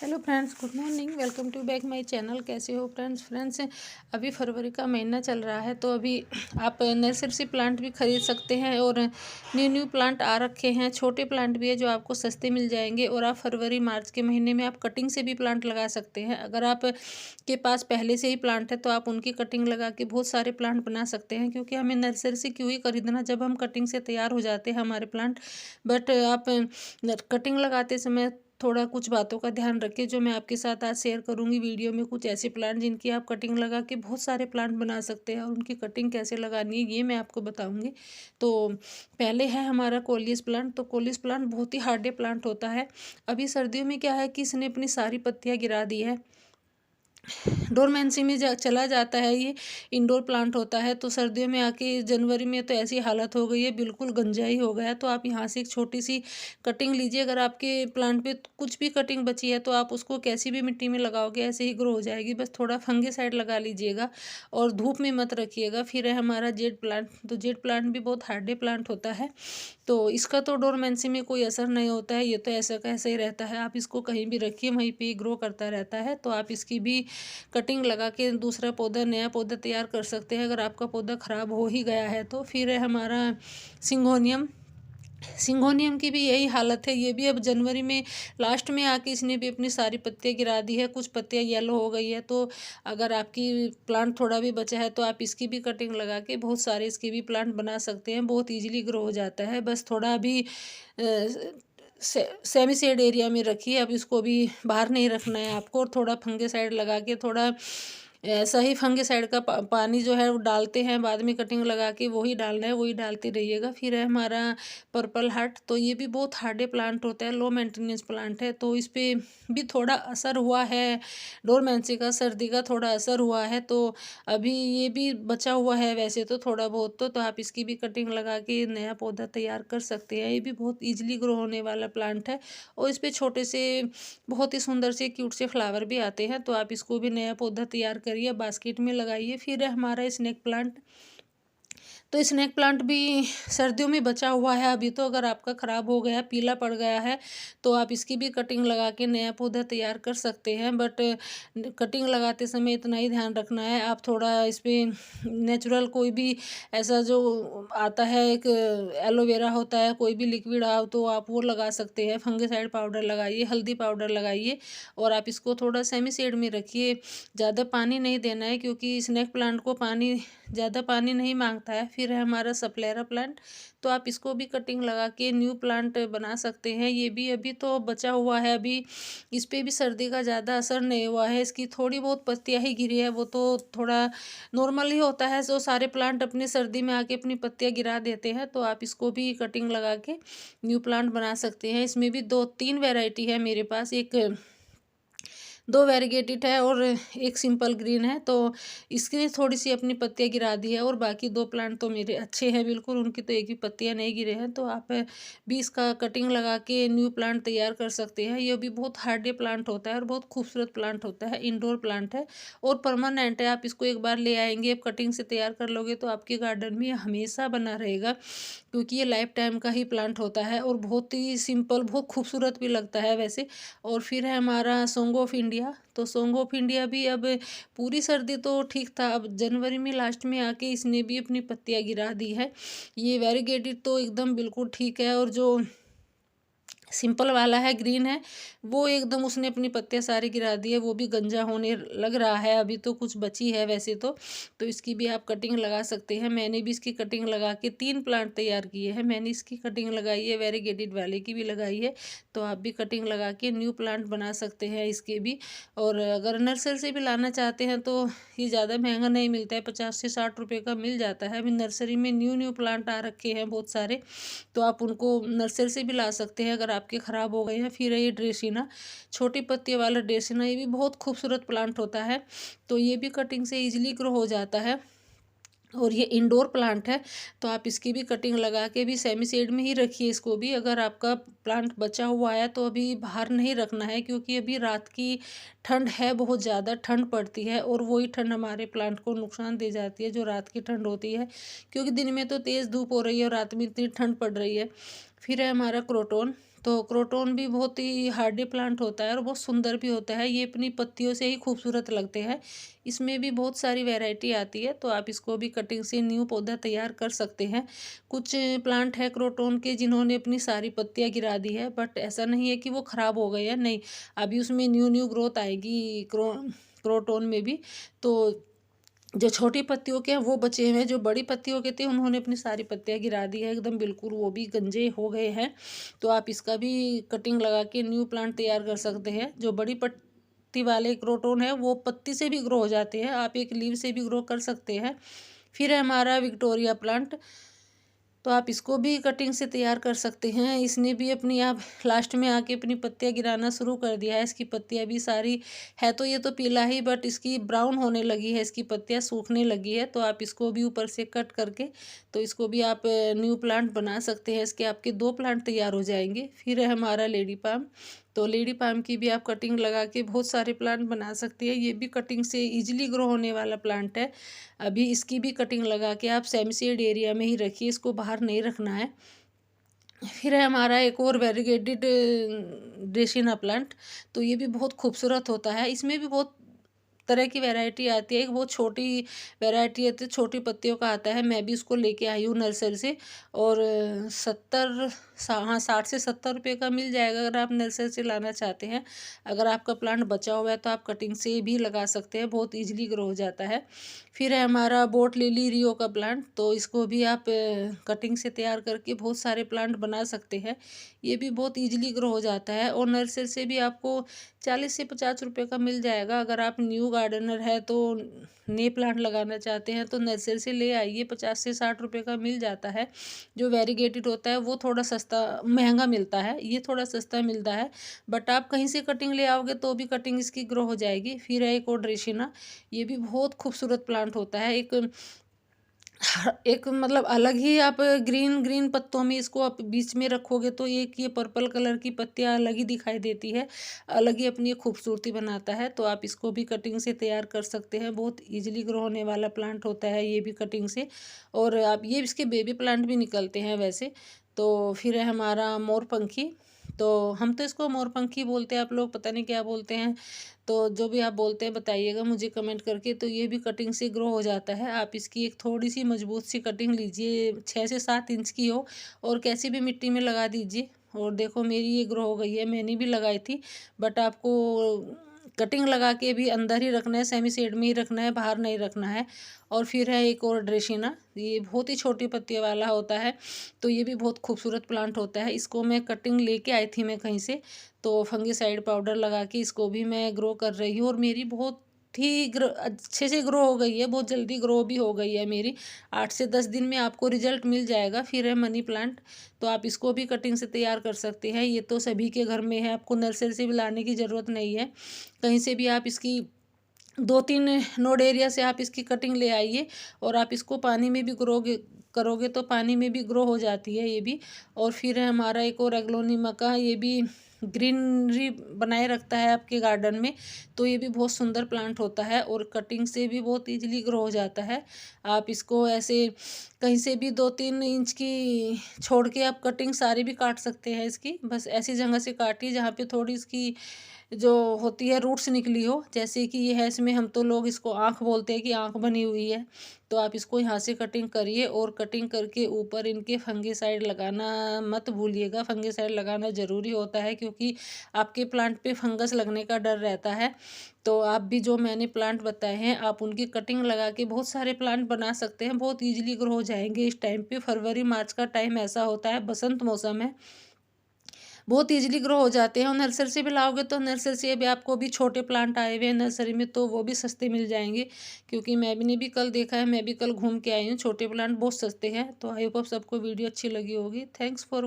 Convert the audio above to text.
Hello friends, good morning. Welcome to back my channel. कैसे हो friends? अभी फरवरी का महीना चल रहा है, तो अभी आप नर्सरी से प्लांट भी खरीद सकते हैं और न्यू प्लांट आ रखे हैं। छोटे प्लांट भी है जो आपको सस्ते मिल जाएंगे और आप फरवरी मार्च के महीने में आप कटिंग से भी प्लांट लगा सकते हैं। अगर आप के पास पहले से ही प्लांट है तो आप उनकी कटिंग लगा के बहुत सारे प्लांट बना सकते हैं, क्योंकि हमें नर्सरी से क्यों ही खरीदना जब हम कटिंग से तैयार हो जाते हैं हमारे प्लांट। बट आप कटिंग लगाते समय थोड़ा कुछ बातों का ध्यान रखिए, जो मैं आपके साथ आज शेयर करूंगी वीडियो में। कुछ ऐसे प्लांट जिनकी आप कटिंग लगा के बहुत सारे प्लांट बना सकते हैं और उनकी कटिंग कैसे लगानी है ये मैं आपको बताऊंगी। तो पहले है हमारा कोलियस प्लांट। तो कोलियस प्लांट बहुत ही हार्डे प्लांट होता है। अभी सर्दियों में क्या है कि इसने अपनी सारी पत्तियां गिरा दी है, डोरमेंसी में चला जाता है। ये इंडोर प्लांट होता है, तो सर्दियों में आके जनवरी में तो ऐसी हालत हो गई है, बिल्कुल गंजाई हो गया। तो आप यहाँ से एक छोटी सी कटिंग लीजिए। अगर आपके प्लांट पे कुछ भी कटिंग बची है तो आप उसको कैसी भी मिट्टी में लगाओगे ऐसे ही ग्रो हो जाएगी। बस थोड़ा फंगिसाइड लगा लीजिएगा और धूप में मत रखिएगा। फिर है हमारा जेड प्लांट। तो जेड प्लांट भी बहुत हार्डे प्लांट होता है, तो इसका तो डोरमेंसी में कोई असर नहीं होता है। ये तो ऐसा का ऐसा ही रहता है, आप इसको कहीं भी रखिए वहीं पे ग्रो करता रहता है। तो आप इसकी भी कटिंग लगा के दूसरा पौधा, नया पौधा तैयार कर सकते हैं अगर आपका पौधा ख़राब हो ही गया है तो। फिर है हमारा सिंगोनियम। सिंगोनियम की भी यही हालत है। ये भी अब जनवरी में लास्ट में आके इसने भी अपनी सारी पत्तियां गिरा दी है, कुछ पत्तियां येलो हो गई है। तो अगर आपकी प्लांट थोड़ा भी बचा है तो आप इसकी भी कटिंग लगा के बहुत सारे इसके भी प्लांट बना सकते हैं। बहुत इजीली ग्रो हो जाता है। बस थोड़ा अभी सेमी शेड एरिया में रखिए। अब इसको भी बाहर नहीं रखना है आपको, और थोड़ा फंगिसाइड लगा के थोड़ा सही फंगिसाइड का पानी जो है वो डालते हैं बाद में कटिंग लगा के, वही डालना है, वही डालते रहिएगा। फिर है हमारा पर्पल हार्ट। तो ये भी बहुत हार्डे प्लांट होता है, लो मेंटेनेंस प्लांट है। तो इस पर भी थोड़ा असर हुआ है, डोरमेंसी का, सर्दी का थोड़ा असर हुआ है। तो अभी ये भी बचा हुआ है वैसे तो थोड़ा बहुत। तो आप इसकी भी कटिंग लगा के नया पौधा तैयार कर सकते हैं। ये भी बहुत ईजिली ग्रो होने वाला प्लांट है और इस पे छोटे से बहुत ही सुंदर से क्यूट से फ्लावर भी आते हैं। तो आप इसको भी नया पौधा तैयार करिए, बास्केट में लगाइए। फिर है हमारा स्नेक प्लांट। तो स्नेक प्लांट भी सर्दियों में बचा हुआ है अभी तो। अगर आपका ख़राब हो गया, पीला पड़ गया है, तो आप इसकी भी कटिंग लगा के नया पौधा तैयार कर सकते हैं। बट कटिंग लगाते समय इतना ही ध्यान रखना है, आप थोड़ा इस पर नेचुरल कोई भी ऐसा जो आता है, एक एलोवेरा होता है, कोई भी लिक्विड आओ तो आप वो लगा सकते हैं। फंगिसाइड पाउडर लगाइए, हल्दी पाउडर लगाइए और आप इसको थोड़ा सेमी शेड में रखिए। ज़्यादा पानी नहीं देना है, क्योंकि स्नेक प्लांट को पानी ज़्यादा पानी नहीं मांगता है। फिर है हमारा सप्लेरा प्लांट। तो आप इसको भी कटिंग लगा के न्यू प्लांट बना सकते हैं। ये भी अभी तो बचा हुआ है, अभी इस पे भी सर्दी का ज़्यादा असर नहीं हुआ है। इसकी थोड़ी बहुत पत्तियां ही गिरी है, वो तो थोड़ा नॉर्मल ही होता है। जो सारे प्लांट अपनी सर्दी में आके अपनी पत्तियां गिरा देते हैं। तो आप इसको भी कटिंग लगा के न्यू प्लांट बना सकते हैं। इसमें भी 2-3 वैरायटी है मेरे पास, एक 2 वेरीगेटेड है और एक सिंपल ग्रीन है। तो इसकी थोड़ी सी अपनी पत्तियां गिरा दी है और बाकी 2 प्लांट तो मेरे अच्छे हैं बिल्कुल, उनकी तो एक भी पत्तियां नहीं गिरे हैं। तो आप भी इसका कटिंग लगा के न्यू प्लांट तैयार कर सकते हैं। ये भी बहुत हार्डे प्लांट होता है और बहुत खूबसूरत प्लांट होता है, इंडोर प्लांट है और परमानेंट है। आप इसको एक बार ले आएंगे, आप कटिंग से तैयार कर लोगे तो आपके गार्डन में हमेशा बना रहेगा, क्योंकि ये लाइफ टाइम का ही प्लांट होता है और बहुत ही सिंपल, बहुत खूबसूरत भी लगता है वैसे। और फिर है हमारा सॉन्ग ऑफ इंडिया। तो सॉन्ग ऑफ इंडिया भी अब पूरी सर्दी तो ठीक था, अब जनवरी में लास्ट में आके इसने भी अपनी पत्तियां गिरा दी है। ये वेरीगेटेड तो एकदम बिल्कुल ठीक है, और जो सिंपल वाला है, ग्रीन है, वो एकदम उसने अपनी पत्तियां सारी गिरा दी है, वो भी गंजा होने लग रहा है। अभी तो कुछ बची है वैसे तो इसकी भी आप कटिंग लगा सकते हैं। मैंने भी इसकी कटिंग लगा के 3 प्लांट तैयार किए हैं। मैंने इसकी कटिंग लगाई है, वेरीगेटेड वाले की भी लगाई है। तो आप भी कटिंग लगा के न्यू प्लांट बना सकते हैं इसके भी। और अगर नर्सरी से भी लाना चाहते हैं तो ये ज़्यादा महंगा नहीं मिलता है, 50 से 60 रुपये का मिल जाता है। अभी नर्सरी में न्यू प्लांट आ रखे हैं बहुत सारे, तो आप उनको नर्सरी से भी ला सकते हैं अगर आपके ख़राब हो गए हैं। फिर है ये ड्रेसिना, छोटी पत्ती वाला ड्रेसिना। ये भी बहुत खूबसूरत प्लांट होता है, तो ये भी कटिंग से ईजिली ग्रो हो जाता है और ये इंडोर प्लांट है। तो आप इसकी भी कटिंग लगा के भी सेमी शेड में ही रखिए इसको भी। अगर आपका प्लांट बचा हुआ है तो अभी बाहर नहीं रखना है, क्योंकि अभी रात की ठंड है, बहुत ज़्यादा ठंड पड़ती है और वही ठंड हमारे प्लांट को नुकसान दे जाती है, जो रात की ठंड होती है। क्योंकि दिन में तो तेज़ धूप हो रही है और रात में इतनी ठंड पड़ रही है। फिर है हमारा क्रोटोन। तो क्रोटॉन भी बहुत ही हार्डी प्लांट होता है और बहुत सुंदर भी होता है। ये अपनी पत्तियों से ही खूबसूरत लगते हैं। इसमें भी बहुत सारी वैरायटी आती है, तो आप इसको भी कटिंग से न्यू पौधा तैयार कर सकते हैं। कुछ प्लांट है क्रोटॉन के जिन्होंने अपनी सारी पत्तियां गिरा दी है, बट ऐसा नहीं है कि वो ख़राब हो गए हैं, नहीं, अभी उसमें न्यू न्यू ग्रोथ आएगी क्रोटॉन में भी। तो जो छोटी पत्तियों के हैं वो बचे हुए हैं, जो बड़ी पत्तियों के थे उन्होंने अपनी सारी पत्तियां गिरा दी है एकदम बिल्कुल, वो भी गंजे हो गए हैं। तो आप इसका भी कटिंग लगा के न्यू प्लांट तैयार कर सकते हैं। जो बड़ी पत्ती वाले क्रोटोन है वो पत्ती से भी ग्रो हो जाते हैं, आप एक लीव से भी ग्रो कर सकते हैं। फिर है हमारा विक्टोरिया प्लांट, तो आप इसको भी कटिंग से तैयार कर सकते हैं। इसने भी अपनी आप लास्ट में आके अपनी पत्तियां गिराना शुरू कर दिया है। इसकी पत्तियां भी सारी है, तो ये तो पीला ही, बट इसकी ब्राउन होने लगी है, इसकी पत्तियां सूखने लगी है। तो आप इसको भी ऊपर से कट करके तो इसको भी आप न्यू प्लांट बना सकते हैं। इसके आपके 2 प्लांट तैयार हो जाएंगे। फिर है हमारा लेडी पाम, तो लेडी पाम की भी आप कटिंग लगा के बहुत सारे प्लांट बना सकती है। ये भी कटिंग से इजीली ग्रो होने वाला प्लांट है। अभी इसकी भी कटिंग लगा के आप सेमी शेड एरिया में ही रखिए, इसको बाहर नहीं रखना है। फिर है हमारा एक और वेरीगेटेड ड्रेसिना प्लांट, तो ये भी बहुत खूबसूरत होता है। इसमें भी बहुत तरह की वैरायटी आती है। एक बहुत छोटी वैरायटी आती है, छोटी पत्तियों का आता है। मैं भी उसको लेके आई हूँ नर्सरी से, और 60 से 70 रुपये का मिल जाएगा अगर आप नर्सरी से लाना चाहते हैं। अगर आपका प्लांट बचा हुआ है तो आप कटिंग से भी लगा सकते हैं, बहुत ईजिली ग्रो हो जाता है। फिर है हमारा बोट लिली रियो का प्लांट, तो इसको भी आप कटिंग से तैयार करके बहुत सारे प्लांट बना सकते हैं। ये भी बहुत ईजिली ग्रो हो जाता है, और नर्सरी से भी आपको 40 से 50 रुपये का मिल जाएगा। अगर आप न्यू गार्डनर है तो नए प्लांट लगाना चाहते हैं तो नर्सरी से ले आइए, 50 से 60 रुपये का मिल जाता है। जो वेरीगेटेड होता है वो थोड़ा सस्ता महंगा मिलता है, ये थोड़ा सस्ता मिलता है, बट आप कहीं से कटिंग ले आओगे तो भी कटिंग इसकी ग्रो हो जाएगी। फिर है एक और ड्रेसिना, ये भी बहुत खूबसूरत प्लांट होता है। एक मतलब अलग ही, आप ग्रीन ग्रीन पत्तों में इसको आप बीच में रखोगे तो एक ये पर्पल कलर की पत्तियां अलग ही दिखाई देती है, अलग ही अपनी खूबसूरती बनाता है। तो आप इसको भी कटिंग से तैयार कर सकते हैं, बहुत इजीली ग्रो होने वाला प्लांट होता है ये भी कटिंग से। और आप ये इसके बेबी प्लांट भी निकलते हैं वैसे। तो फिर है हमारा मोरपंखी, तो हम तो इसको मोरपंखी बोलते हैं, आप लोग पता नहीं क्या बोलते हैं। तो जो भी आप बोलते हैं बताइएगा मुझे कमेंट करके। तो ये भी कटिंग से ग्रो हो जाता है। आप इसकी एक थोड़ी सी मजबूत सी कटिंग लीजिए, 6 से 7 इंच की हो, और कैसी भी मिट्टी में लगा दीजिए। और देखो मेरी ये ग्रो हो गई है, मैंने भी लगाई थी, बट आपको कटिंग लगा के भी अंदर ही रखना है, सेमी शेड में ही रखना है, बाहर नहीं रखना है। और फिर है एक और ड्रेसिना, ये बहुत ही छोटी पत्तियों वाला होता है, तो ये भी बहुत खूबसूरत प्लांट होता है। इसको मैं कटिंग लेके आई थी मैं कहीं से, तो फंगिसाइड पाउडर लगा के इसको भी मैं ग्रो कर रही हूँ, और मेरी बहुत ही अच्छे से ग्रो हो गई है, बहुत जल्दी ग्रो भी हो गई है मेरी। 8 से 10 दिन में आपको रिजल्ट मिल जाएगा। फिर है मनी प्लांट, तो आप इसको भी कटिंग से तैयार कर सकते हैं। ये तो सभी के घर में है, आपको नर्सरी से भी लाने की ज़रूरत नहीं है। कहीं से भी आप इसकी 2-3 नोड एरिया से आप इसकी कटिंग ले आइए, और आप इसको पानी में भी करोगे तो पानी में भी ग्रो हो जाती है ये भी। और फिर है हमारा एक और एग्लोनिमा का, ये भी ग्रीनरी बनाए रखता है आपके गार्डन में, तो ये भी बहुत सुंदर प्लांट होता है, और कटिंग से भी बहुत इजीली ग्रो हो जाता है। आप इसको ऐसे कहीं से भी 2-3 इंच की छोड़ के आप कटिंग सारी भी काट सकते हैं इसकी। बस ऐसी जगह से काटिए जहाँ पे थोड़ी इसकी जो होती है रूट्स निकली हो, जैसे कि ये है, इसमें हम तो लोग इसको आँख बोलते हैं कि आँख बनी हुई है। तो आप इसको यहाँ से कटिंग करिए, और कटिंग करके ऊपर इनके फंगिसाइड लगाना मत भूलिएगा। फंगिसाइड लगाना ज़रूरी होता है, क्योंकि आपके प्लांट पे फंगस लगने का डर रहता है। तो आप भी जो मैंने प्लांट बताए हैं आप उनकी कटिंग लगा के बहुत सारे प्लांट बना सकते हैं, बहुत ईजिली ग्रो हो जाएंगे। इस टाइम पे फरवरी मार्च का टाइम ऐसा होता है, बसंत मौसम है, बहुत ईजिली ग्रो हो जाते हैं। और नर्सरी से भी लाओगे तो नर्सरी से भी आपको भी छोटे प्लांट आए हुए हैं नर्सरी में, तो वो भी सस्ते मिल जाएंगे। क्योंकि मैंने भी कल देखा है, मैं भी कल घूम के आई हूँ, छोटे प्लांट बहुत सस्ते हैं। तो आई होप सबको वीडियो अच्छी लगी होगी। Thanks for